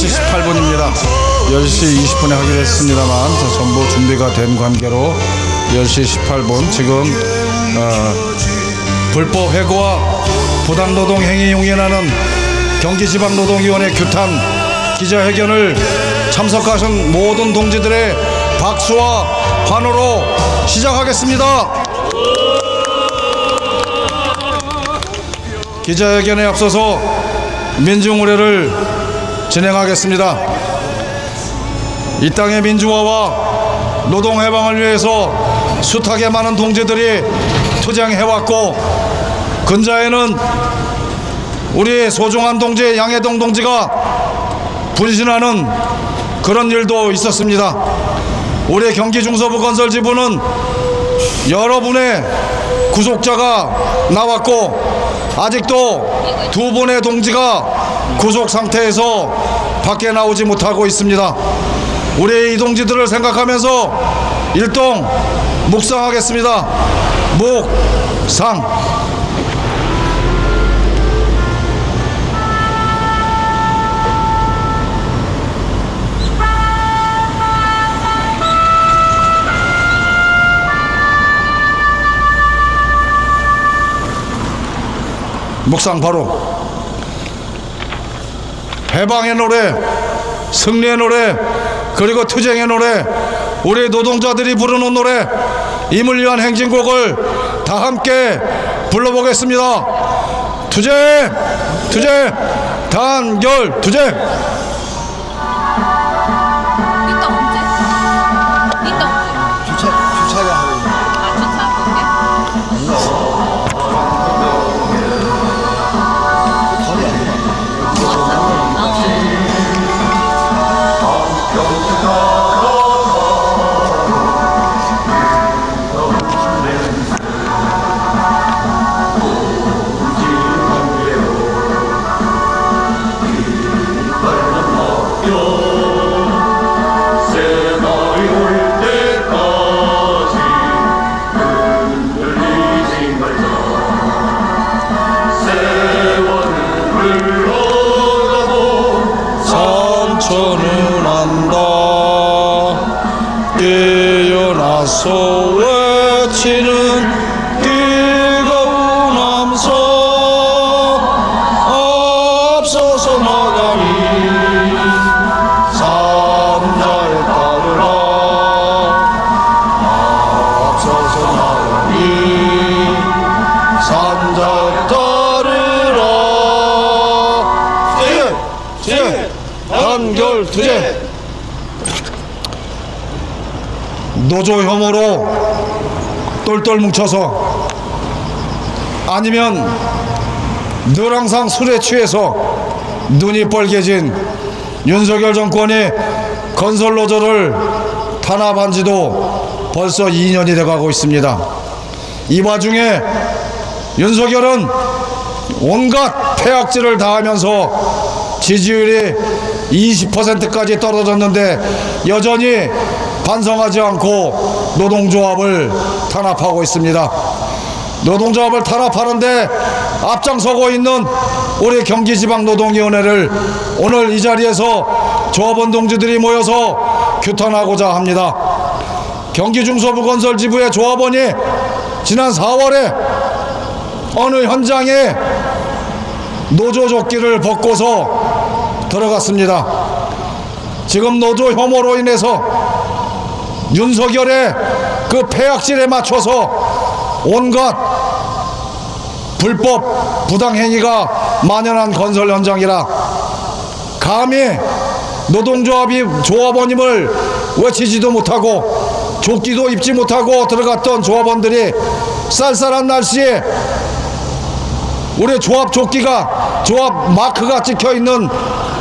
10시 18분입니다. 10시 20분에 하기로 했습니다만 전부 준비가 된 관계로 10시 18분 지금 불법 해고와 부당노동 행위 용인하는 경기지방노동위원회 규탄 기자회견을 참석하신 모든 동지들의 박수와 환호로 시작하겠습니다. 기자회견에 앞서서 민중의례를 진행하겠습니다. 이 땅의 민주화와 노동해방을 위해서 숱하게 많은 동지들이 투쟁해왔고 근자에는 우리 소중한 동지 양해동 동지가 분신하는 그런 일도 있었습니다. 우리 경기중서부 건설지부는 여러분의 구속자가 나왔고 아직도 두 분의 동지가 구속 상태에서 밖에 나오지 못하고 있습니다. 우리 이 동지들을 생각하면서 일동 묵상하겠습니다. 묵상. 묵상 바로 해방의 노래, 승리의 노래, 그리고 투쟁의 노래, 우리 노동자들이 부르는 노래, 임을 위한 행진곡을 다 함께 불러보겠습니다. 투쟁, 투쟁, 단결, 투쟁. 깨어나서 외치는 뜨거운 함성 앞서서 나가니 산자에 따르라 앞서서 나가니 산자에 따르라 투쟁 단결 투쟁. 노조 혐오로 똘똘 뭉쳐서 아니면 늘 항상 술에 취해서 눈이 뻘개진 윤석열 정권이 건설 노조를 탄압한 지도 벌써 2년이 돼가고 있습니다. 이 와중에 윤석열은 온갖 폐악질을 다하면서 지지율이 20%까지 떨어졌는데 여전히 반성하지 않고 노동조합을 탄압하고 있습니다. 노동조합을 탄압하는데 앞장서고 있는 우리 경기지방노동위원회를 오늘 이 자리에서 조합원 동지들이 모여서 규탄하고자 합니다. 경기중서부 건설지부의 조합원이 지난 4월에 어느 현장에 노조조끼를 벗고서 들어갔습니다. 지금 노조 혐오로 인해서 윤석열의 그 폐악질에 맞춰서 온갖 불법 부당행위가 만연한 건설 현장이라 감히 노동조합이 조합원임을 외치지도 못하고 조끼도 입지 못하고 들어갔던 조합원들이 쌀쌀한 날씨에 우리 조합 조끼가 조합 마크가 찍혀있는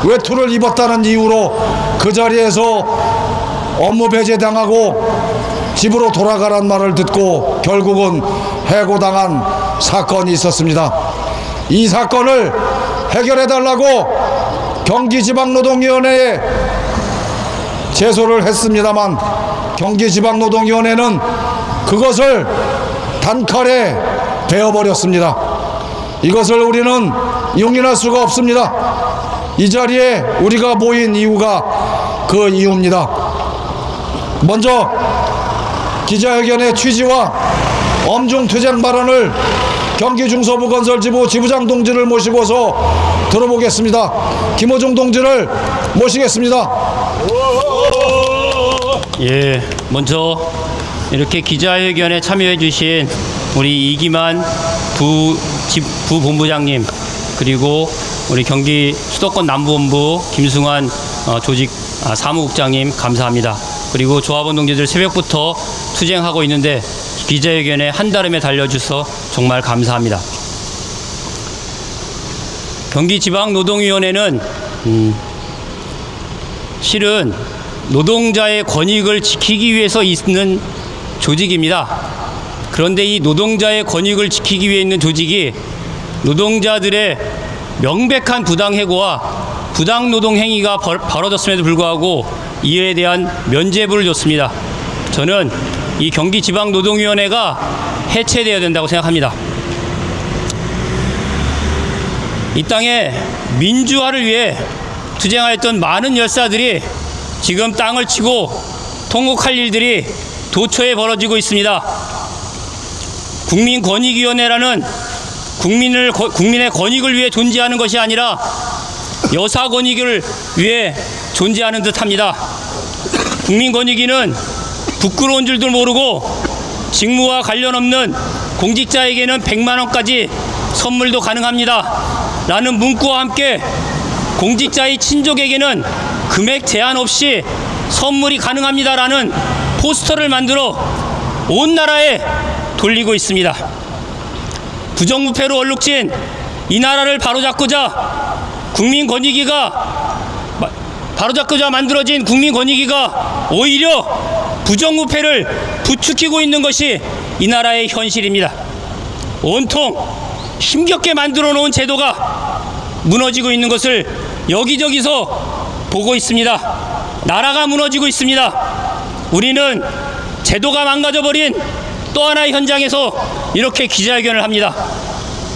외투를 입었다는 이유로 그 자리에서 업무 배제당하고 집으로 돌아가란 말을 듣고 결국은 해고당한 사건이 있었습니다. 이 사건을 해결해달라고 경기지방노동위원회에 제소를 했습니다만 경기지방노동위원회는 그것을 단칼에 베어버렸습니다. 이것을 우리는 용인할 수가 없습니다. 이 자리에 우리가 모인 이유가 그 이유입니다. 먼저 기자회견의 취지와 엄중 퇴장 발언을 경기 중서부건설지부 지부장 동지를 모시고서 들어보겠습니다. 김호중 동지를 모시겠습니다. 예, 먼저 이렇게 기자회견에 참여해 주신 우리 이기만 부본부장님, 그리고 우리 경기 수도권 남부본부 김승환 조직 사무국장님 감사합니다. 그리고 조합원 동지들 새벽부터 투쟁하고 있는데 기자회견에 한달음에 달려주셔서 정말 감사합니다. 경기지방노동위원회는 실은 노동자의 권익을 지키기 위해서 있는 조직입니다. 그런데 이 노동자의 권익을 지키기 위해 있는 조직이 노동자들의 명백한 부당해고와 부당노동 행위가 벌어졌음에도 불구하고 이에 대한 면죄부를 줬습니다. 저는 이 경기지방노동위원회가 해체되어야 된다고 생각합니다. 이 땅에 민주화를 위해 투쟁하였던 많은 열사들이 지금 땅을 치고 통곡할 일들이 도처에 벌어지고 있습니다. 국민권익위원회라는 국민의 권익을 위해 존재하는 것이 아니라 여사 권익을 위해 존재하는 듯합니다. 국민권익위는 부끄러운 줄도 모르고 직무와 관련 없는 공직자에게는 100만 원까지 선물도 가능합니다 라는 문구와 함께 공직자의 친족에게는 금액 제한 없이 선물이 가능합니다 라는 포스터를 만들어 온 나라에 돌리고 있습니다. 부정부패로 얼룩진 이 나라를 바로잡고자 만들어진 국민권익위가 오히려 부정부패를 부추기고 있는 것이 이 나라의 현실입니다. 온통 힘겹게 만들어 놓은 제도가 무너지고 있는 것을 여기저기서 보고 있습니다. 나라가 무너지고 있습니다. 우리는 제도가 망가져버린 또 하나의 현장에서 이렇게 기자회견을 합니다.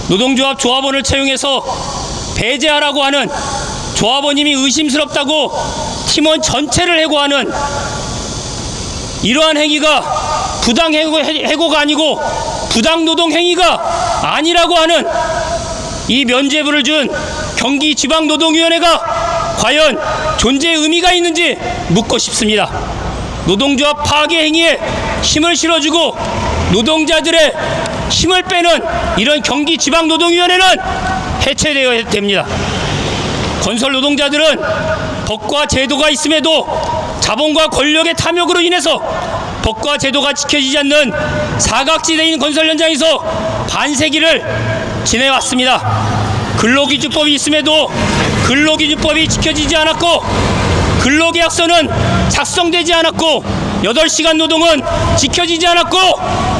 노동조합 조합원을 채용해서 배제하라고 하는, 조합원님이 의심스럽다고 팀원 전체를 해고하는 이러한 행위가 부당해고가 아니고 부당노동 행위가 아니라고 하는 이 면죄부를 준 경기지방노동위원회가 과연 존재의 의미가 있는지 묻고 싶습니다. 노동조합 파괴 행위에 힘을 실어주고 노동자들의 힘을 빼는 이런 경기지방노동위원회는 해체되어야 됩니다. 건설 노동자들은 법과 제도가 있음에도 자본과 권력의 탐욕으로 인해서 법과 제도가 지켜지지 않는 사각지대인 건설 현장에서 반세기를 지내왔습니다. 근로기준법이 있음에도 근로기준법이 지켜지지 않았고, 근로계약서는 작성되지 않았고, 8시간 노동은 지켜지지 않았고,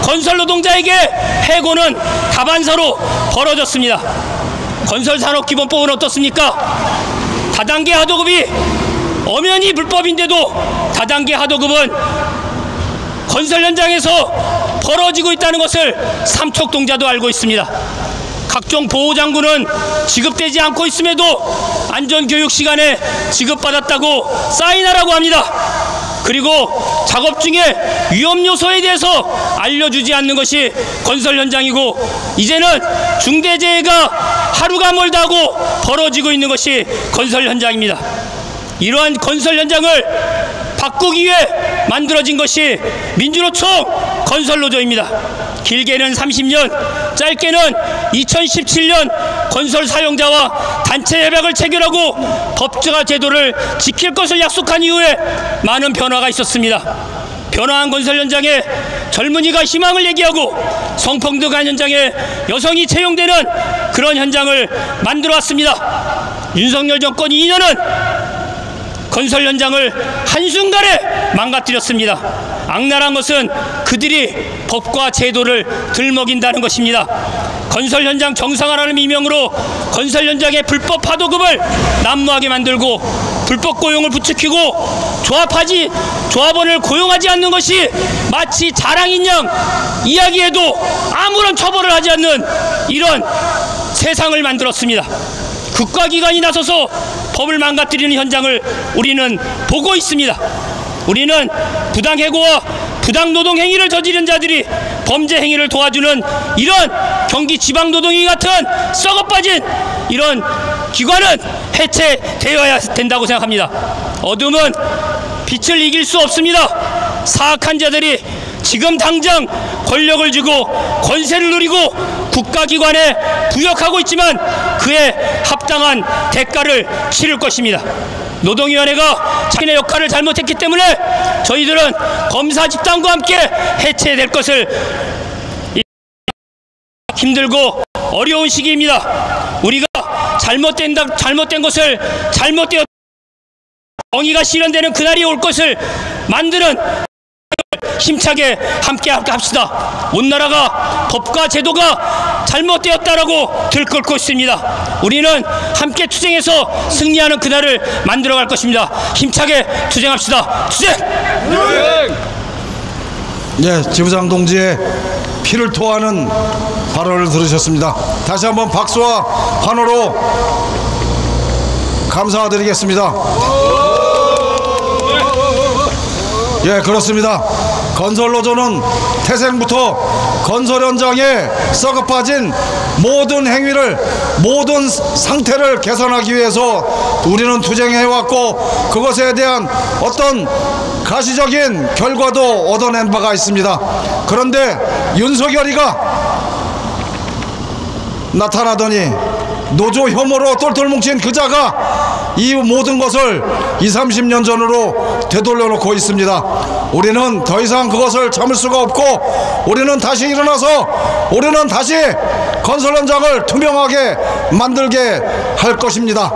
건설 노동자에게 해고는 다반사로 벌어졌습니다. 건설산업기본법은 어떻습니까? 다단계 하도급이 엄연히 불법인데도 다단계 하도급은 건설 현장에서 벌어지고 있다는 것을 삼척동자도 알고 있습니다. 각종 보호장구는 지급되지 않고 있음에도 안전교육 시간에 지급받았다고 사인하라고 합니다. 그리고 작업 중에 위험 요소에 대해서 알려주지 않는 것이 건설 현장이고, 이제는 중대재해가 하루가 멀다 하고 벌어지고 있는 것이 건설 현장입니다. 이러한 건설 현장을 바꾸기 위해 만들어진 것이 민주노총 건설노조입니다. 길게는 30년, 짧게는 2017년 건설 사용자와 단체 협약을 체결하고 법제화 제도를 지킬 것을 약속한 이후에 많은 변화가 있었습니다. 변화한 건설 현장에 젊은이가 희망을 얘기하고 성평등한 현장에 여성이 채용되는 그런 현장을 만들어 왔습니다. 윤석열 정권 2년은 건설 현장을 한순간에 망가뜨렸습니다. 악랄한 것은 그들이 법과 제도를 들먹인다는 것입니다. 건설 현장 정상화라는 미명으로 건설 현장의 불법 하도급을 난무하게 만들고 불법 고용을 부추기고 조합원을 고용하지 않는 것이 마치 자랑인 양 이야기해도 아무런 처벌을 하지 않는 이런 세상을 만들었습니다. 국가기관이 나서서 법을 망가뜨리는 현장을 우리는 보고 있습니다. 우리는 부당해고와 부당노동행위를 저지른 자들이 범죄 행위를 도와주는 이런 경기지방노동위 같은 썩어빠진 이런 기관은 해체되어야 된다고 생각합니다. 어둠은 빛을 이길 수 없습니다. 사악한 자들이 지금 당장 권력을 주고 권세를 누리고 국가기관에 부역하고 있지만 그에 합당한 대가를 치를 것입니다. 노동위원회가 자기네 역할을 잘못했기 때문에 저희들은 검사 집단과 함께 해체될 것을 힘들고 어려운 시기입니다. 우리가 잘못된 것을 잘못되었 정의가 실현되는 그날이 올 것을 만드는 힘차게 함께 합시다. 온 나라가 법과 제도가 잘못되었다라고 들끓고 있습니다. 우리는 함께 투쟁해서 승리하는 그날을 만들어갈 것입니다. 힘차게 투쟁합시다. 투쟁! 예, 지부장 동지의 피를 토하는 발언을 들으셨습니다. 다시 한번 박수와 환호로 감사드리겠습니다. 예, 그렇습니다. 건설노조는 태생부터 건설 현장에 썩어빠진 모든 행위를, 모든 상태를 개선하기 위해서 우리는 투쟁해왔고 그것에 대한 어떤 가시적인 결과도 얻어낸 바가 있습니다. 그런데 윤석열이가 나타나더니 노조 혐오로 똘똘 뭉친 그자가 이 모든 것을 20-30년 전으로 되돌려놓고 있습니다. 우리는 더 이상 그것을 참을 수가 없고 우리는 다시 일어나서 우리는 다시 건설 현장을 투명하게 만들게 할 것입니다.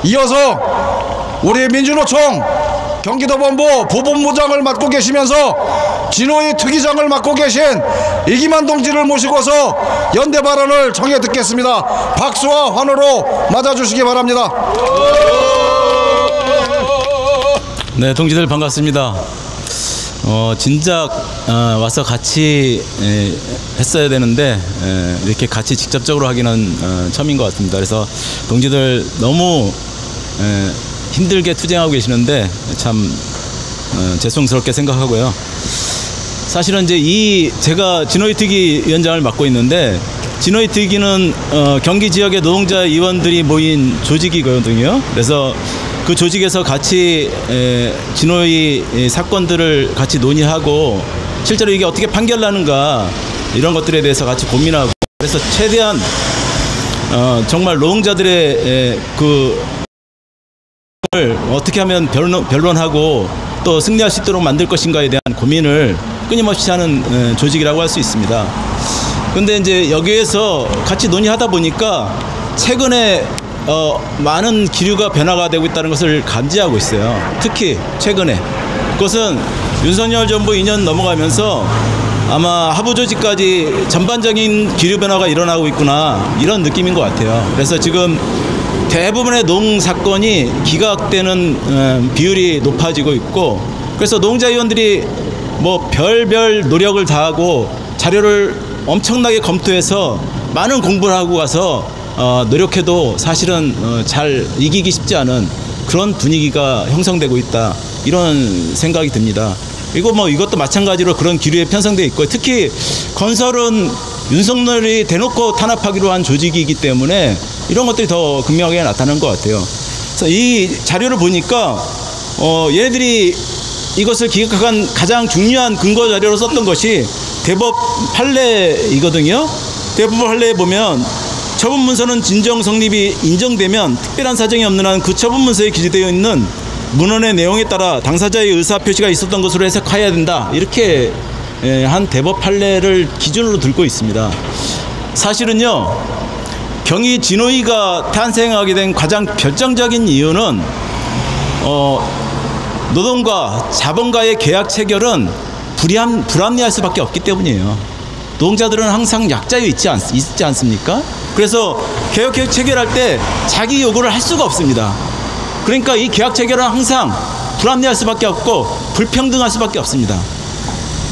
이어서 우리 민주노총 경기도본부 부본부장을 맡고 계시면서 진호희 특위장을 맡고 계신 이기만 동지를 모시고서 연대 발언을 청해 듣겠습니다. 박수와 환호로 맞아주시기 바랍니다. 네, 동지들 반갑습니다. 진작 와서 같이 했어야 되는데 이렇게 같이 직접적으로 하기는 처음인 것 같습니다. 그래서 동지들 너무 힘들게 투쟁하고 계시는데 참 죄송스럽게 생각하고요. 사실은 이제 제가 진호희 특위 위원장을 맡고 있는데 진호희 특위는 경기 지역의 노동자 의원들이 모인 조직이거든요. 그래서 그 조직에서 같이 진호희 사건들을 같이 논의하고 실제로 이게 어떻게 판결나는가 이런 것들에 대해서 같이 고민하고 그래서 최대한 정말 노동자들의 어떻게 하면 변론하고 또 승리할 수 있도록 만들 것인가에 대한 고민을 끊임없이 하는 조직이라고 할 수 있습니다. 근데 이제 여기에서 같이 논의하다 보니까 최근에 많은 기류가 변화가 되고 있다는 것을 감지하고 있어요. 특히 최근에 그것은 윤석열 정부 2년 넘어가면서 아마 하부 조직까지 전반적인 기류 변화가 일어나고 있구나 이런 느낌인 것 같아요. 그래서 지금 대부분의 노동 사건이 기각되는 비율이 높아지고 있고 그래서 노동자위원들이 뭐 별별 노력을 다하고 자료를 엄청나게 검토해서 많은 공부를 하고 가서 노력해도 사실은 잘 이기기 쉽지 않은 그런 분위기가 형성되고 있다 이런 생각이 듭니다. 그리고 뭐 이것도 마찬가지로 그런 기류에 편성되어 있고 특히 건설은 윤석열이 대놓고 탄압하기로 한 조직이기 때문에 이런 것들이 더 극명하게 나타나는 것 같아요. 그래서 이 자료를 보니까 얘네들이 이것을 기각한 가장 중요한 근거 자료로 썼던 것이 대법 판례이거든요. 대법 판례에 보면 처분 문서는 진정 성립이 인정되면 특별한 사정이 없는 한 그 처분 문서에 기재되어 있는 문헌의 내용에 따라 당사자의 의사 표시가 있었던 것으로 해석해야 된다. 이렇게 한 대법 판례를 기준으로 들고 있습니다. 사실은요, 경위 진호위가 탄생하게 된 가장 결정적인 이유는 노동과 자본가의 계약 체결은 불합리할 수밖에 없기 때문이에요. 노동자들은 항상 약자에 있지 않습니까? 그래서 계약 체결할 때 자기 요구를 할 수가 없습니다. 그러니까 이 계약 체결은 항상 불합리할 수밖에 없고 불평등할 수밖에 없습니다.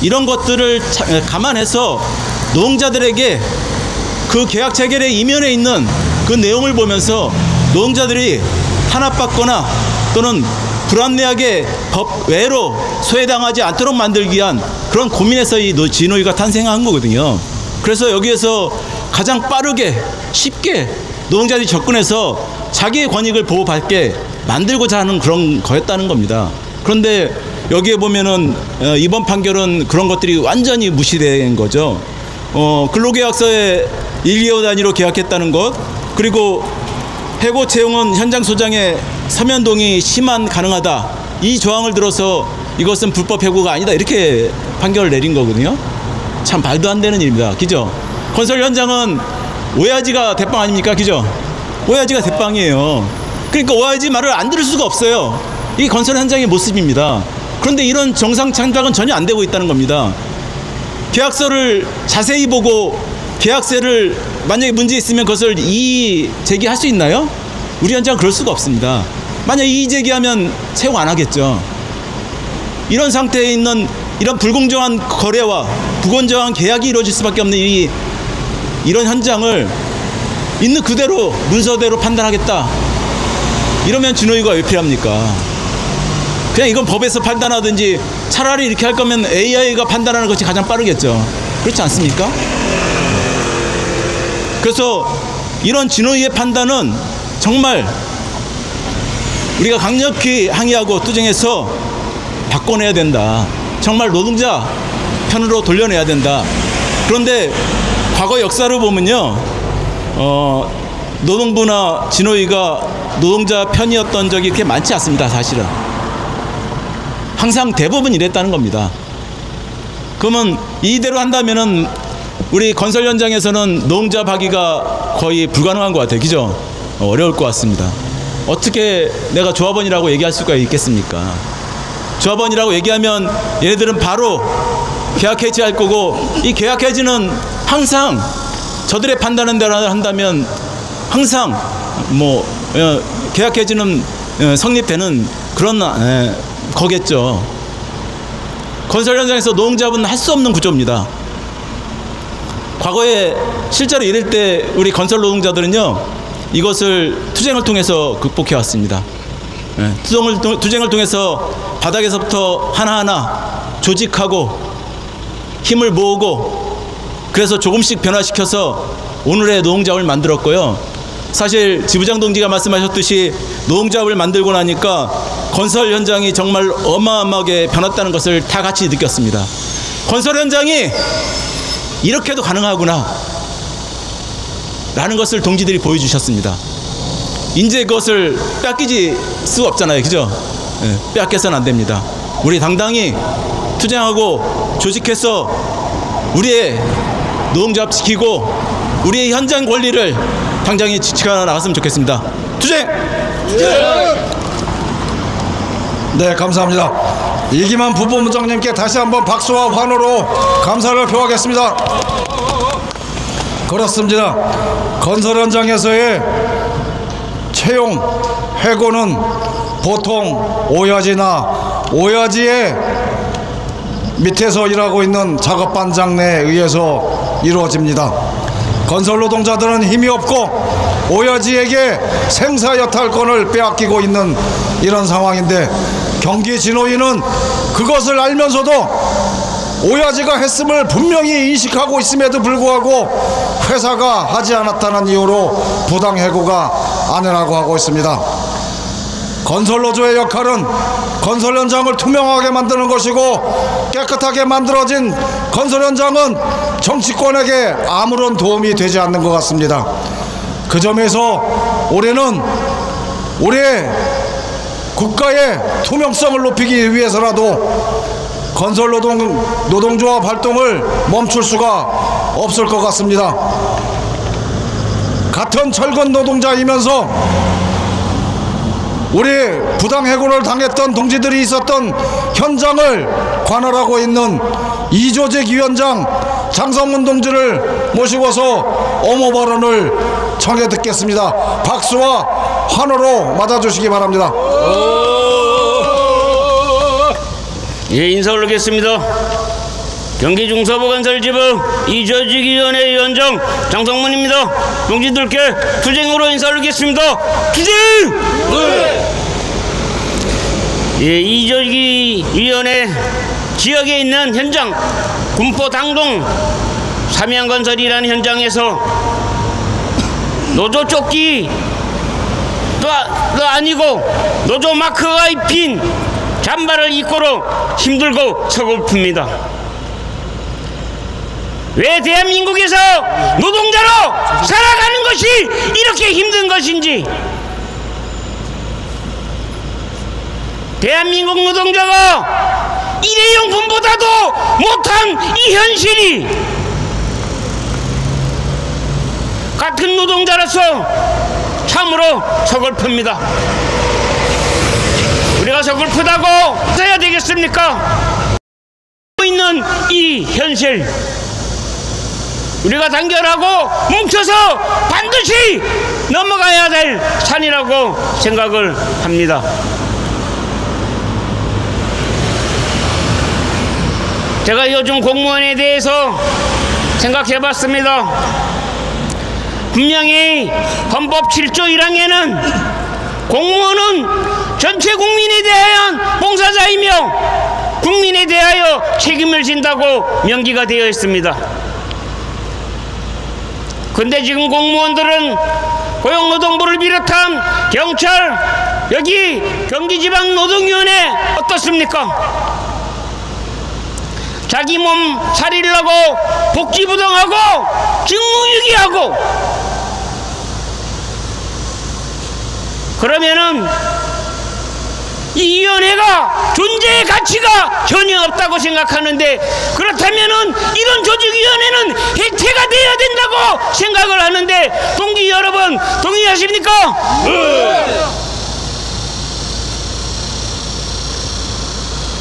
이런 것들을 감안해서 노동자들에게 그 계약 체결의 이면에 있는 그 내용을 보면서 노동자들이 탄압받거나 또는 불합리하게 법 외로 소외당하지 않도록 만들기 위한 그런 고민에서 이 진호위가 탄생한 거거든요. 그래서 여기에서 가장 빠르게 쉽게 노동자들이 접근해서 자기의 권익을 보호받게 만들고자 하는 그런 거였다는 겁니다. 그런데 여기에 보면은 이번 판결은 그런 것들이 완전히 무시된 거죠. 근로계약서에 1, 2호 단위로 계약했다는 것, 그리고 해고 채용은 현장 소장의 서면 동의 시만 가능하다, 이 조항을 들어서 이것은 불법 해고가 아니다, 이렇게 판결을 내린 거거든요. 참 말도 안 되는 일입니다. 그죠? 건설 현장은 오야지가 대빵 아닙니까? 그죠? 오야지가 대빵이에요. 그러니까 오야지 말을 안 들을 수가 없어요. 이게 건설 현장의 모습입니다. 그런데 이런 정상 창작은 전혀 안 되고 있다는 겁니다. 계약서를 자세히 보고 계약서를 만약에 문제 있으면 그것을 이의 제기할 수 있나요? 우리 현장은 그럴 수가 없습니다. 만약 이의 제기하면 채용 안 하겠죠. 이런 상태에 있는 이런 불공정한 거래와 불공정한 계약이 이루어질 수밖에 없는 이런 현장을 있는 그대로 문서대로 판단하겠다, 이러면 진호위가 왜 필요합니까? 그냥 이건 법에서 판단하든지, 차라리 이렇게 할 거면 AI가 판단하는 것이 가장 빠르겠죠. 그렇지 않습니까? 그래서 이런 진호위의 판단은 정말 우리가 강력히 항의하고 투쟁해서 바꿔내야 된다. 정말 노동자 편으로 돌려내야 된다. 그런데 과거 역사를 보면요, 노동부나 진호위가 노동자 편이었던 적이 그렇게 많지 않습니다. 사실은 항상 대부분 이랬다는 겁니다. 그러면 이대로 한다면은 우리 건설 현장에서는 노동자 박이가 거의 불가능한 것 같아요. 그죠? 어려울 것 같습니다. 어떻게 내가 조합원이라고 얘기할 수가 있겠습니까? 조합원이라고 얘기하면 얘네들은 바로 계약 해지할 거고, 이 계약 해지는 항상 저들의 판단한 대로 한다면 항상 계약 해지는 성립되는 그런 거겠죠. 건설 현장에서 노동자분은 할 수 없는 구조입니다. 과거에 실제로 이럴 때 우리 건설 노동자들은요, 이것을 투쟁을 통해서 극복해 왔습니다. 투쟁을 통해서 바닥에서부터 하나하나 조직하고 힘을 모으고, 그래서 조금씩 변화시켜서 오늘의 노동자업을 만들었고요. 사실 지부장 동지가 말씀하셨듯이 노동자업을 만들고 나니까 건설 현장이 정말 어마어마하게 변했다는 것을 다 같이 느꼈습니다. 건설 현장이 이렇게도 가능하구나 라는 것을 동지들이 보여주셨습니다. 이제 그것을 뺏기지 수가 없잖아요. 그죠? 빼앗겨서는 안 됩니다. 우리 당당히 투쟁하고 조직해서 우리의 노동자업 지키고 우리의 현장 권리를 당장에 지켜 나갔으면 좋겠습니다. 투쟁! 네, 감사합니다. 이기만 부부부장님께 다시 한번 박수와 환호로 감사를 표하겠습니다. 그렇습니다. 건설 현장에서의 채용, 해고는 보통 오야지나 오야지의 밑에서 일하고 있는 작업반장 내에 의해서 이루어집니다. 건설 노동자들은 힘이 없고 오야지에게 생사여탈권을 빼앗기고 있는 이런 상황인데, 경기 진호위는 그것을 알면서도 오야지가 했음을 분명히 인식하고 있음에도 불구하고 회사가 하지 않았다는 이유로 부당해고가 아니라고 하고 있습니다. 건설노조의 역할은 건설 현장을 투명하게 만드는 것이고, 깨끗하게 만들어진 건설 현장은 정치권에게 아무런 도움이 되지 않는 것 같습니다. 그 점에서 올해는 우리 국가의 투명성을 높이기 위해서라도 건설 노동조합 활동을 멈출 수가 없을 것 같습니다. 같은 철근 노동자이면서 우리 부당해고를 당했던 동지들이 있었던 현장을 관할하고 있는 이조직 위원장 장성문 동지를 모시고서 어모 발언을 청해 듣겠습니다. 박수와 환호로 맞아주시기 바랍니다. 예, 인사 올리겠습니다. 경기 중서부건설지부 이조직위원회 위원장 장성문입니다. 동지들께 투쟁으로 인사를 드리겠습니다. 투쟁! 예, 이조직위원회 지역에 있는 현장 군포 당동 삼양건설이라는 현장에서 노조 조끼 또 아니고 노조 마크가 입힌 잠바를 입고로 힘들고 서글픕니다. 왜 대한민국에서 노동자로 살아가는 것이 이렇게 힘든 것인지, 대한민국 노동자가 일회용품보다도 못한 이 현실이 같은 노동자로서 참으로 서글픕니다. 우리가 서글프다고 해야 되겠습니까? 있는 이 현실, 우리가 단결하고 뭉쳐서 반드시 넘어가야 될 산이라고 생각을 합니다. 제가 요즘 공무원에 대해서 생각해 봤습니다. 분명히 헌법 7조 1항에는 공무원은 전체 국민에 대한 봉사자이며 국민에 대하여 책임을 진다고 명기가 되어 있습니다. 근데 지금 공무원들은 고용노동부를 비롯한 경찰, 여기 경기지방노동위원회 어떻습니까? 자기 몸 살리려고 복지부동하고 직무유기하고, 그러면은 이 위원회가 존재의 가치가 전혀 없다고 생각하는데, 그렇다면은 이런 조직위원회는 해체가 되어야 된다고 생각을 하는데, 동지 여러분 동의하십니까?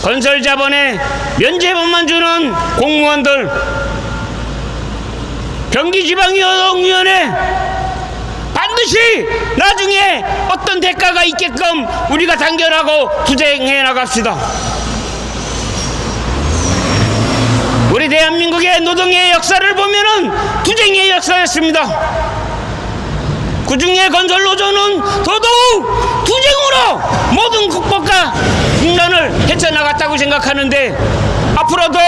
건설자본에 면제법만 주는 공무원들, 경기지방노동위원회 반드시 나중에 어떤 대가가 있게끔 우리가 단결하고 투쟁해 나갑시다. 우리 대한민국의 노동의 역사를 보면은 투쟁의 역사였습니다. 그중에 건설노조는 더더욱 투쟁으로 모든 국법과 국난을 헤쳐나갔다고 생각하는데, 앞으로도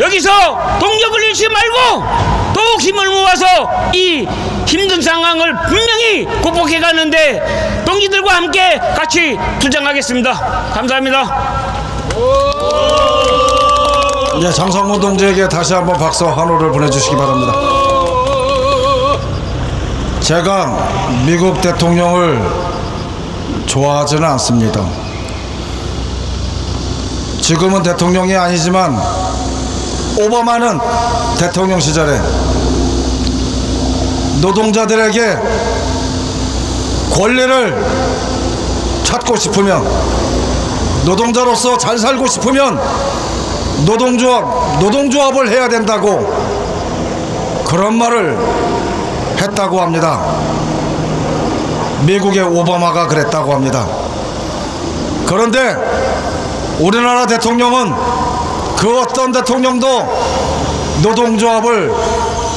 여기서 동력을 잃지 말고 더욱 힘을 모아서 이 힘든 상황을 분명히 극복해 가는데 동지들과 함께 같이 투쟁하겠습니다. 감사합니다. 네, 장성문 동지에게 다시 한번 박수 환호를 보내주시기 바랍니다. 제가 미국 대통령을 좋아하지는 않습니다. 지금은 대통령이 아니지만 오바마는 대통령 시절에 노동자들에게 권리를 찾고 싶으면, 노동자로서 잘 살고 싶으면 노동조합을 해야 된다고 그런 말을 했다고 합니다. 미국의 오바마가 그랬다고 합니다. 그런데 우리나라 대통령은 그 어떤 대통령도 노동조합을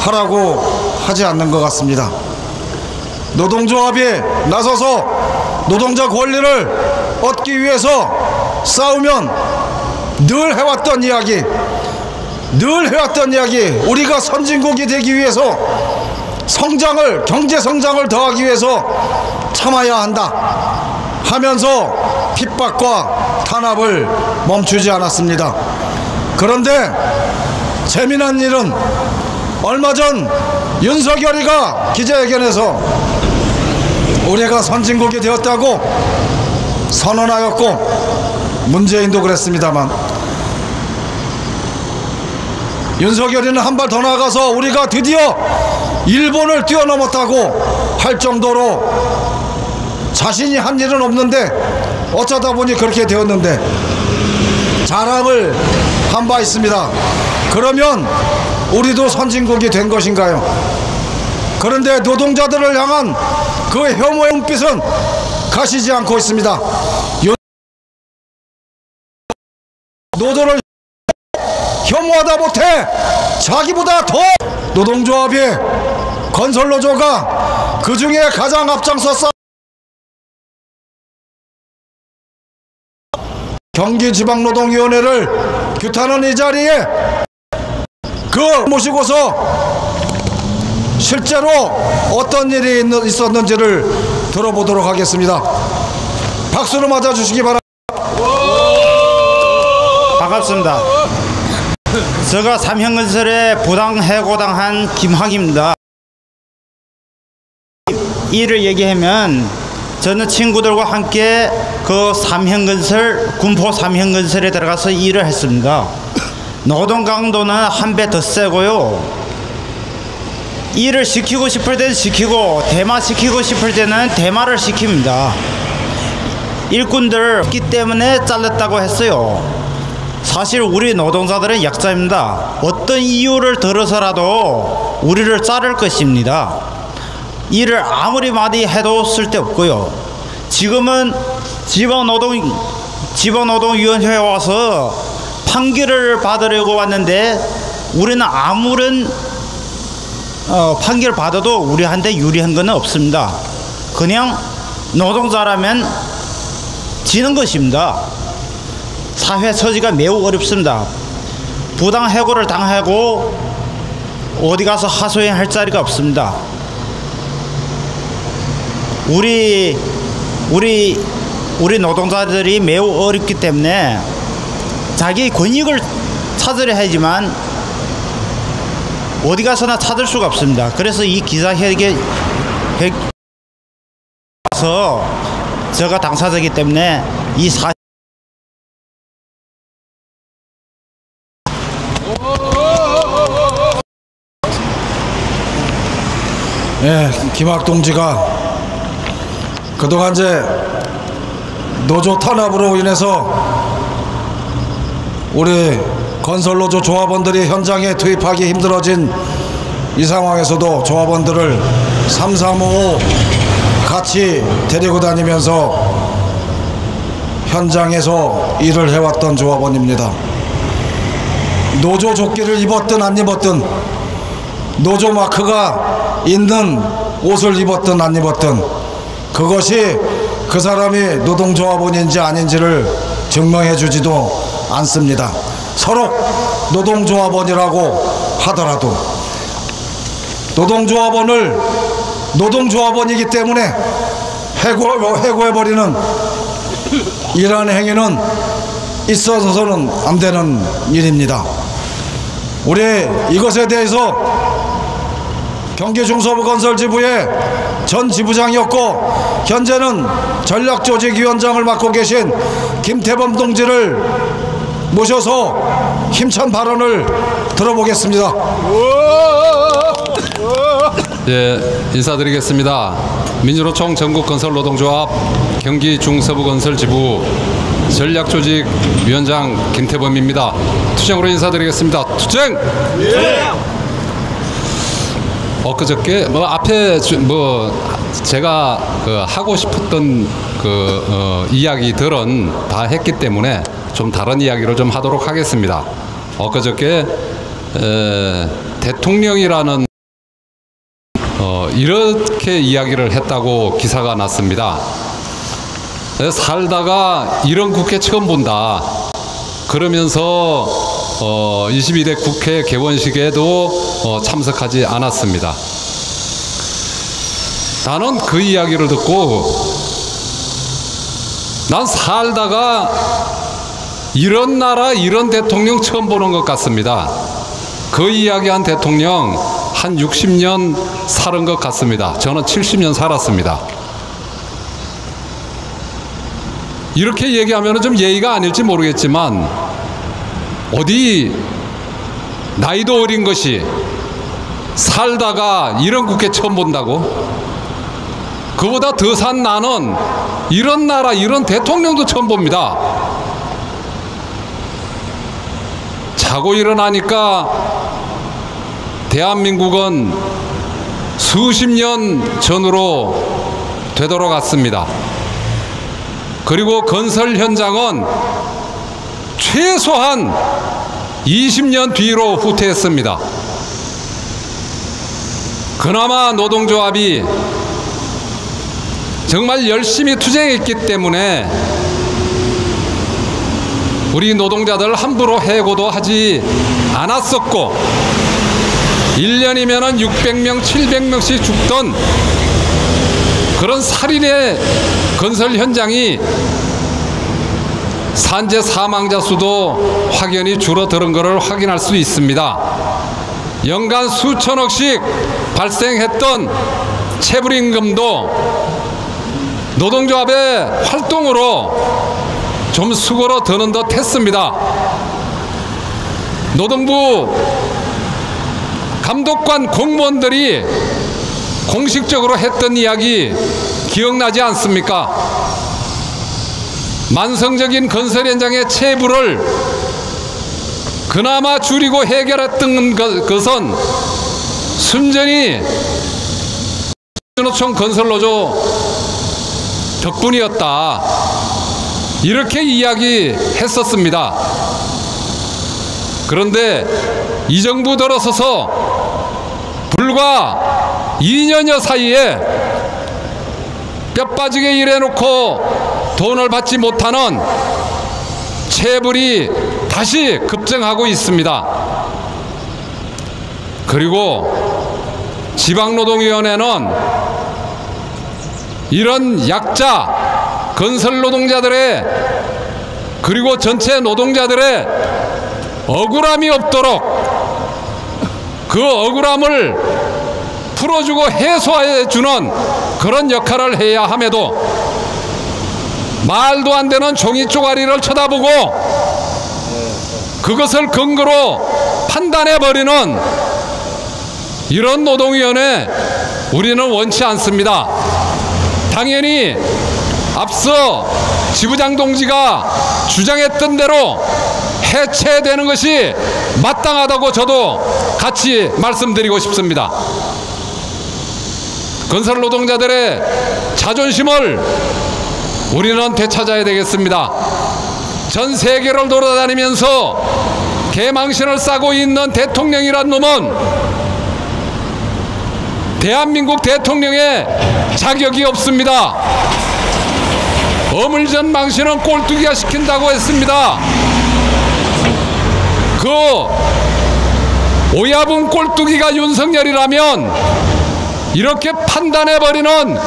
하라고 하지 않는 것 같습니다. 노동조합이 나서서 노동자 권리를 얻기 위해서 싸우면 늘 해왔던 이야기, 우리가 선진국이 되기 위해서 경제 성장을 더하기 위해서 참아야 한다 하면서 핍박과 탄압을 멈추지 않았습니다. 그런데 재미난 일은 얼마 전 윤석열이가 기자회견에서 우리가 선진국이 되었다고 선언하였고, 문재인도 그랬습니다만, 윤석열이는 한 발 더 나아가서 우리가 드디어 일본을 뛰어넘었다고 할 정도로 자신이 한 일은 없는데 어쩌다 보니 그렇게 되었는데 자랑을 한 바 있습니다. 그러면 우리도 선진국이 된 것인가요? 그런데 노동자들을 향한 그 혐오의 눈빛은 가시지 않고 있습니다. 노조를 혐오하다 못해 자기보다 더 노동조합이 건설노조가 그 중에 가장 앞장섰어 경기지방노동위원회를 규탄하는 이 자리에 그 모시고서 실제로 어떤 일이 있었는지를 들어보도록 하겠습니다. 박수로 맞아주시기 바랍니다. 반갑습니다. 제가 삼형건설에 부당해고당한 김학입니다. 이를 얘기하면 저는 친구들과 함께 그 삼형건설, 군포 삼형건설에 들어가서 일을 했습니다. 노동 강도는 한 배 더 세고요. 일을 시키고 싶을 때는 시키고 대마시키고 싶을 때는 대마를 시킵니다. 일꾼들 없기 때문에 잘렸다고 했어요. 사실 우리 노동자들은 약자입니다. 어떤 이유를 들어서라도 우리를 자를 것입니다. 일을 아무리 많이 해도 쓸데없고요. 지금은 지방노동위원회에 와서 판결을 받으려고 왔는데 우리는 아무런 판결 받아도 우리한테 유리한 건 없습니다. 그냥 노동자라면 지는 것입니다. 사회 처지가 매우 어렵습니다. 부당해고를 당하고 어디 가서 하소연할 자리가 없습니다. 우리 노동자들이 매우 어렵기 때문에 자기 권익을 찾으려 하지만 어디 가서나 찾을 수가 없습니다. 그래서 이 기자회견에서 제가 당사자이기 때문에 이 김학 동지가 그동안 이제 노조 탄압으로 인해서 우리 건설노조 조합원들이 현장에 투입하기 힘들어진 이 상황에서도 조합원들을 335 같이 데리고 다니면서 현장에서 일을 해왔던 조합원입니다. 노조 조끼를 입었든 안 입었든 노조 마크가 있는 옷을 입었든 안 입었든 그것이 그 사람이 노동조합원인지 아닌지를 증명해 주지도 않습니다. 서로 노동조합원이라고 하더라도 노동조합원을 노동조합원이기 때문에 해고해버리는 이러한 행위는 있어서는 안 되는 일입니다. 우리 이것에 대해서 경기중서부건설지부의 전 지부장이었고 현재는 전략조직위원장을 맡고 계신 김태범 동지를 모셔서 힘찬 발언을 들어보겠습니다. 예, 인사드리겠습니다. 민주노총 전국건설노동조합 경기중서부건설지부 전략조직위원장 김태범입니다. 투쟁으로 인사드리겠습니다. 투쟁! 예! 엊그저께 앞에 제가 하고 싶었던 이야기들은 다 했기 때문에 좀 다른 이야기를 좀 하도록 하겠습니다. 엊그저께 대통령이라는 이렇게 이야기를 했다고 기사가 났습니다. 살다가 이런 국회 처음 본다 그러면서 22대 국회 개원식에도 참석하지 않았습니다. 나는 그 이야기를 듣고 난 살다가 이런 나라 이런 대통령 처음 보는 것 같습니다. 그 이야기한 대통령 한 60년 살은 것 같습니다. 저는 70년 살았습니다. 이렇게 얘기하면 좀 예의가 아닐지 모르겠지만 어디 나이도 어린 것이 살다가 이런 국회 처음 본다고? 그보다 더 산 나는 이런 나라 이런 대통령도 처음 봅니다. 자고 일어나니까 대한민국은 수십 년 전으로 되돌아갔습니다. 그리고 건설 현장은 최소한 20년 뒤로 후퇴했습니다. 그나마 노동조합이 정말 열심히 투쟁했기 때문에 우리 노동자들 함부로 해고도 하지 않았었고 1년이면 600명, 700명씩 죽던 그런 살인의 건설 현장이 산재 사망자 수도 확연히 줄어드는 것을 확인할 수 있습니다. 연간 수천억씩 발생했던 체불임금도 노동조합의 활동으로 좀 수그러드는 듯 했습니다. 노동부 감독관 공무원들이 공식적으로 했던 이야기 기억나지 않습니까? 만성적인 건설 현장의 체불을 그나마 줄이고 해결했던 것은 순전히 노총 건설노조 덕분이었다. 이렇게 이야기했었습니다. 그런데 이 정부 들어서서 불과 2년여 사이에 뼈 빠지게 일해놓고 돈을 받지 못하는 체불이 다시 급증하고 있습니다. 그리고 지방노동위원회는 이런 약자 건설 노동자들의 그리고 전체 노동자들의 억울함이 없도록 그 억울함을 풀어주고 해소해주는 그런 역할을 해야 함에도 말도 안 되는 종이 쪼가리를 쳐다보고 그것을 근거로 판단해버리는 이런 노동위원회 우리는 원치 않습니다. 당연히 앞서 지부장 동지가 주장했던 대로 해체되는 것이 마땅하다고 저도 같이 말씀드리고 싶습니다. 건설 노동자들의 자존심을 우리는 되찾아야 되겠습니다. 전 세계를 돌아다니면서 개망신을 싸고 있는 대통령이란 놈은 대한민국 대통령의 자격이 없습니다. 어물전 망신은 꼴뚜기가 시킨다고 했습니다. 그 오야분 꼴뚜기가 윤석열이라면 이렇게 판단해버리는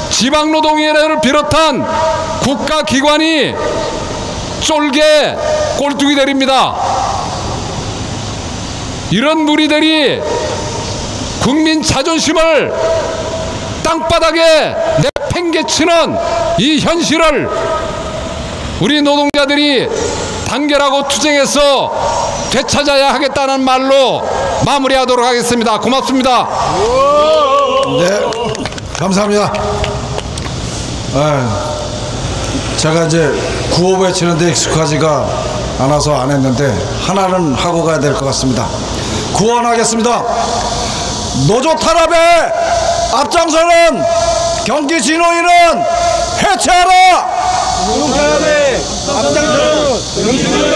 지방노동위원회를 비롯한 국가기관이 쫄게 꼴뚜기들입니다. 이런 무리들이 국민 자존심을 땅바닥에 내팽개치는 이 현실을 우리 노동자들이 단결하고 투쟁해서 되찾아야 하겠다는 말로 마무리하도록 하겠습니다. 고맙습니다. 네, 감사합니다. 제가 이제 구호 외치는데 익숙하지가 않아서 안 했는데 하나는 하고 가야 될 것 같습니다. 구원하겠습니다. 노조 탄압에 앞장서는 경기 진호위는 해체하라! 노조 탄압에 앞장서는 경기 진호위는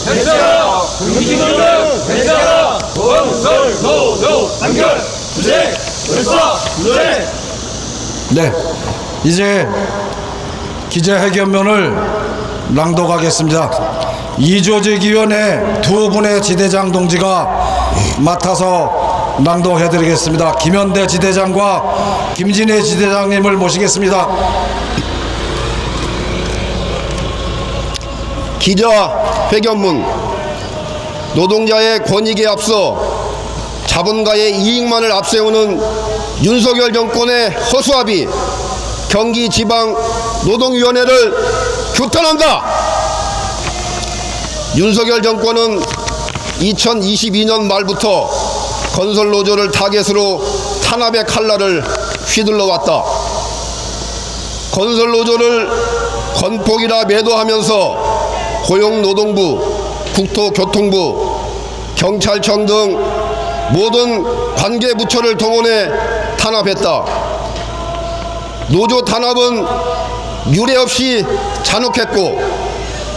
해체하라! 경기 진호위는 해체하라! 건설 노조 단결 투쟁 불사 투쟁. 네, 이제 기자회견문을 낭독하겠습니다. 이조직위원회 두 분의 지대장 동지가 맡아서 낭독해드리겠습니다. 김현대 지대장과 김진애 지대장님을 모시겠습니다. 기자회견문. 노동자의 권익에 앞서 자본가의 이익만을 앞세우는 윤석열 정권의 허수아비 경기지방노동위원회를 규탄한다. 윤석열 정권은 2022년 말부터 건설노조를 타겟으로 탄압의 칼날을 휘둘러 왔다. 건설노조를 건폭이라 매도하면서 고용노동부, 국토교통부, 경찰청 등 모든 관계부처를 동원해 탄압했다. 노조 탄압은 유례 없이 잔혹했고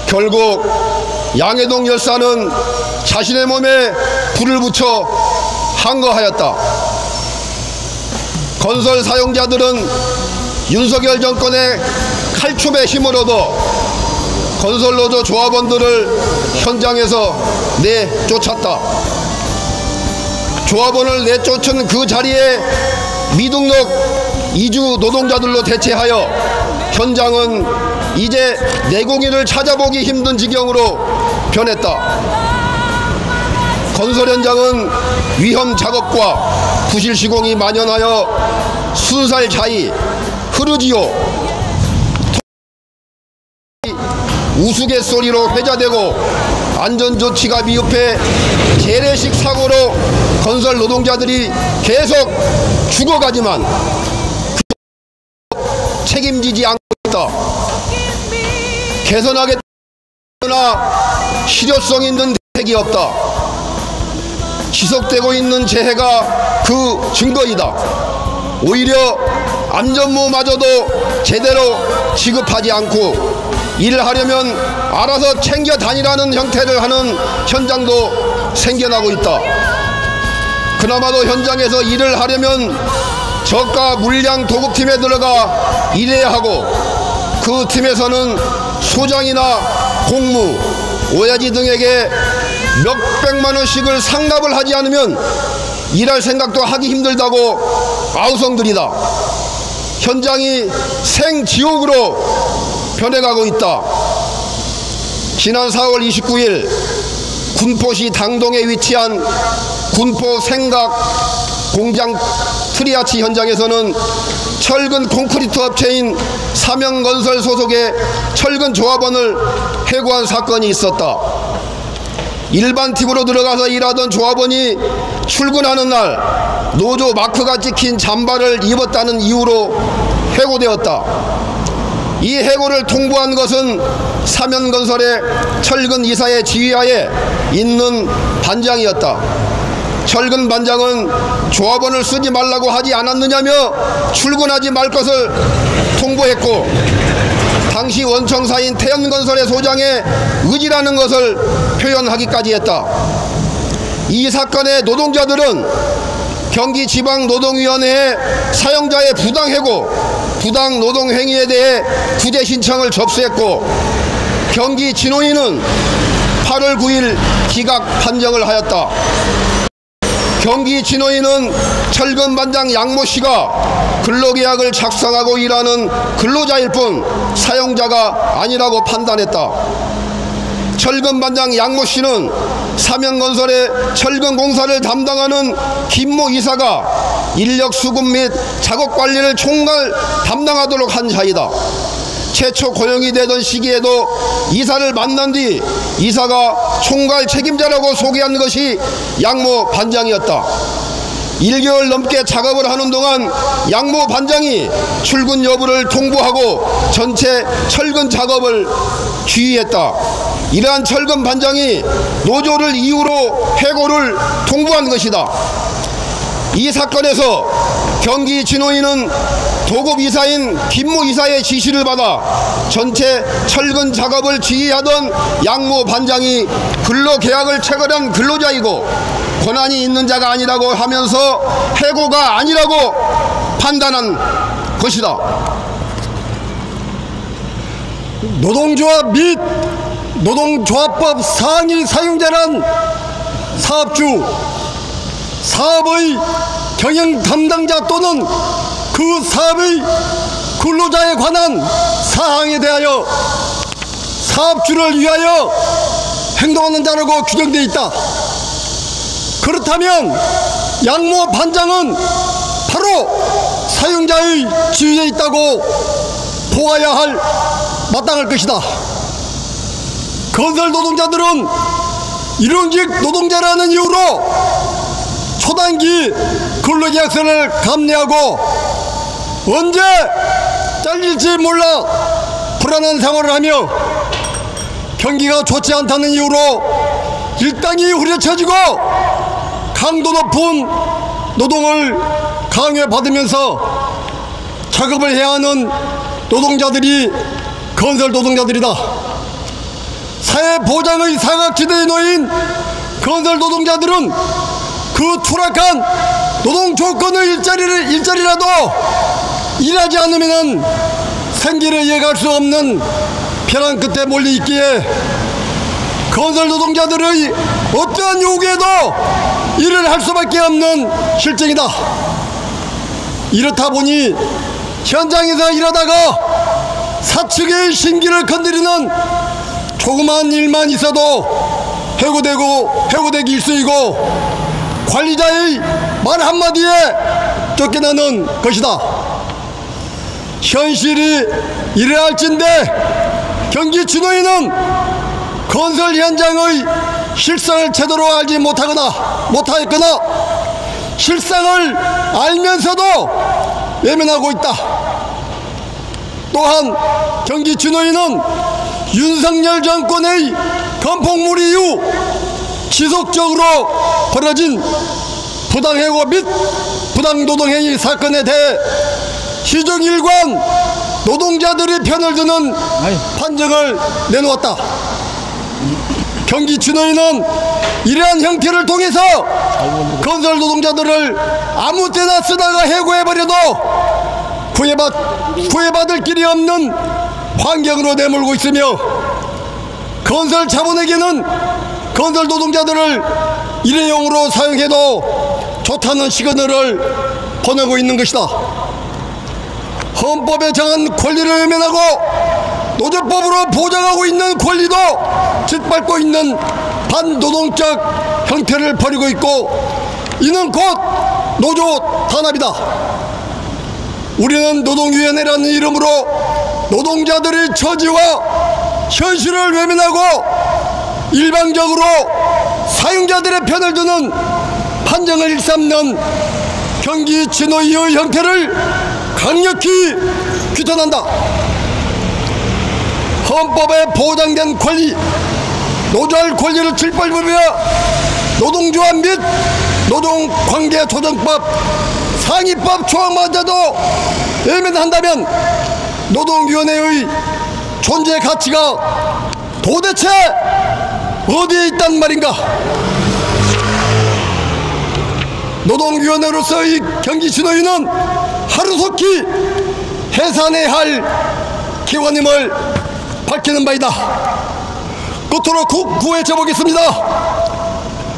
결국 양해동 열사는 자신의 몸에 불을 붙여 항거하였다. 건설 사용자들은 윤석열 정권의 칼춤에 힘을 얻어 건설노조 조합원들을 현장에서 내쫓았다. 조합원을 내쫓은 그 자리에 미등록 이주 노동자들로 대체하여 현장은 이제 내공인을 찾아보기 힘든 지경으로 변했다. 건설 현장은 위험 작업과 부실 시공이 만연하여 순살 자의, 흐르지요 우스갯소리로 회자되고 안전조치가 미흡해 재래식 사고로 건설 노동자들이 계속 죽어가지만 책임지지 않고 있다. 개선하겠다나 실효성 있는 대책이 없다. 지속되고 있는 재해가 그 증거이다. 오히려 안전모마저도 제대로 지급하지 않고 일하려면 알아서 챙겨 다니라는 형태를 하는 현장도 생겨나고 있다. 그나마도 현장에서 일을 하려면 저가 물량 도급팀에 들어가 일해야 하고 그 팀에서는 소장이나 공무, 오야지 등에게 몇백만 원씩을 상납을 하지 않으면 일할 생각도 하기 힘들다고 아우성들이다. 현장이 생지옥으로 변해가고 있다. 지난 4월 29일 군포시 당동에 위치한 군포 생각 공장 트리아치 현장에서는 철근 콘크리트 업체인 삼영건설 소속의 철근 조합원을 해고한 사건이 있었다. 일반 팀으로 들어가서 일하던 조합원이 출근하는 날 노조 마크가 찍힌 잠바를 입었다는 이유로 해고되었다. 이 해고를 통보한 것은 삼연건설의 철근 이사의 지휘하에 있는 반장이었다. 철근 반장은 조합원을 쓰지 말라고 하지 않았느냐며 출근하지 말 것을 통보했고 당시 원청사인 태연건설의 소장의 의지라는 것을 표현하기까지 했다. 이 사건의 노동자들은 경기지방노동위원회에 사용자의 부당해고, 부당노동행위에 대해 구제 신청을 접수했고 경기진호위는 8월 9일 기각 판정을 하였다. 경기진호위는 철근 반장 양모 씨가 근로계약을 작성하고 일하는 근로자일 뿐 사용자가 아니라고 판단했다. 철근 반장 양모 씨는 삼연건설의 철근 공사를 담당하는 김모 이사가 인력 수급 및 작업 관리를 총괄 담당하도록 한 자이다. 최초 고용이 되던 시기에도 이사를 만난 뒤 이사가 총괄 책임자라고 소개한 것이 양모 반장이었다. 1개월 넘게 작업을 하는 동안 양모 반장이 출근 여부를 통보하고 전체 철근 작업을 지휘했다. 이러한 철근 반장이 노조를 이유로 해고를 통보한 것이다. 이 사건에서 경기진호위는 도급 이사인 김모 이사의 지시를 받아 전체 철근 작업을 지휘하던 양모 반장이 근로계약을 체결한 근로자이고 권한이 있는 자가 아니라고 하면서 해고가 아니라고 판단한 것이다. 노동조합 및 노동조합법 상위 사용자란 사업주, 사업의 경영 담당자 또는 그 사업의 근로자에 관한 사항에 대하여 사업주를 위하여 행동하는 자라고 규정되어 있다. 그렇다면 양모 반장은 바로 사용자의 지위에 있다고 보아야 할 마땅할 것이다. 건설 노동자들은 일용직 노동자라는 이유로 초단기 근로계약서를 감내하고 언제 잘릴지 몰라 불안한 생활을 하며 경기가 좋지 않다는 이유로 일당이 후려쳐지고 강도 높은 노동을 강요받으면서 작업을 해야 하는 노동자들이 건설 노동자들이다. 사회보장의 사각지대에 놓인 건설 노동자들은 그 추락한 노동 조건의 일자리라도 일하지 않으면 생계를 이어갈 수 없는 벼랑 끝에 몰려 있기에 건설 노동자들의 어떠한 요구에도 일을 할 수밖에 없는 실정이다. 이렇다 보니 현장에서 일하다가 사측의 심기를 건드리는 조그마한 일만 있어도 해고되기 일쑤이고 관리자의 말 한마디에 쫓겨나는 것이다. 현실이 이래야 할진데 경기 진호위는 건설 현장의 실상을 제대로 알지 못하였거나 실상을 알면서도 외면하고 있다. 또한 경기 진호위는 윤석열 정권의 건폭물 이후 지속적으로 벌어진 부당해고 및 부당노동행위 사건에 대해 시정일관 노동자들이 편을 드는 판정을 내놓았다. 경기 진호위는 이러한 형태를 통해서 건설 노동자들을 아무 때나 쓰다가 해고해버려도 구애받을 길이 없는 환경으로 내몰고 있으며 건설 자본에게는 건설 노동자들을 일회용으로 사용해도 좋다는 시그널을 보내고 있는 것이다. 헌법에 정한 권리를 외면하고 노조법으로 보장하고 있는 권리도 짓밟고 있는 반노동적 형태를 벌이고 있고 이는 곧 노조 탄압이다. 우리는 노동위원회라는 이름으로 노동자들의 처지와 현실을 외면하고 일방적으로 사용자들의 편을 드는 판정을 일삼는 경기 진호위의 형태를 강력히 규탄한다. 헌법에 보장된 권리, 노조할 권리를 짓밟으며 노동조합 및 노동관계조정법 상위법 조항마저도 외면한다면 노동위원회의 존재 가치가 도대체 어디에 있단 말인가? 노동위원회로서의 경기진호위는 하루속히 해산해야 할 기관임을 밝히는 바이다. 끝으로 구해줘보겠습니다.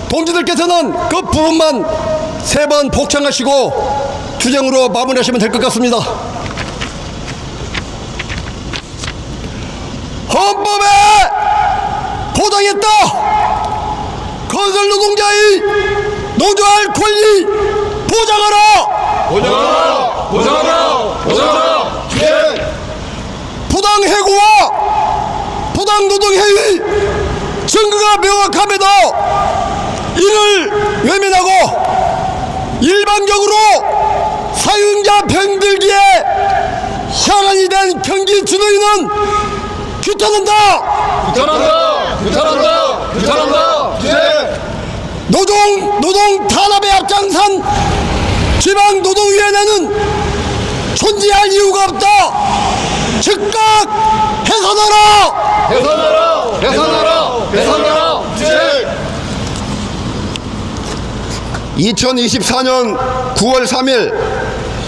동지들께서는 그 부분만 3번 복창하시고 투쟁으로 마무리하시면 될 것 같습니다. 헌법에 보장했다. 건설 노동자의 노조할 권리 보장하라. 보장하라. 보장하라. 보장하라. 예. 부당 해고와 부당 노동 행위 증거가 명확함에도 이를 외면하고 일방적으로 사용자 병들기에 혈안이 된 경기 진호위는 규탄한다. 규탄한다. 규탄한다. 규탄한다. 예. 노동 탄압에 앞장선 지방노동위원회는 존재할 이유가 없다. 즉각 해산하라. 해산하라. 해산하라. 해산하라. 예. 2024년 9월 3일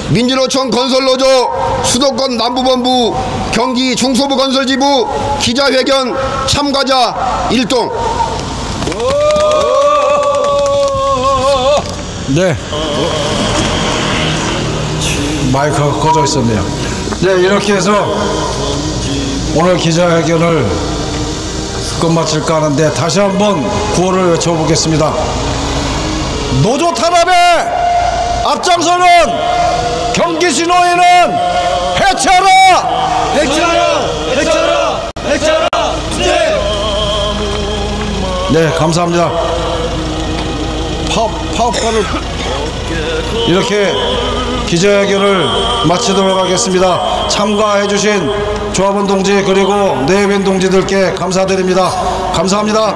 민주노총 건설노조 수도권 남부본부 경기 중소부 건설지부 기자회견 참가자 1동. 네. 마이크가 꺼져 있었네요. 네, 이렇게 해서 오늘 기자회견을 끝마칠까 하는데 다시 한번 구호를 외쳐보겠습니다. 노조 탄압에 앞장서는 경기진호위는 해체하라! 해체하라! 해체하라! 해체하라! 네, 감사합니다. 파업가를 이렇게 기자회견을 마치도록 하겠습니다. 참가해주신 조합원 동지 그리고 내외인 동지들께 감사드립니다. 감사합니다.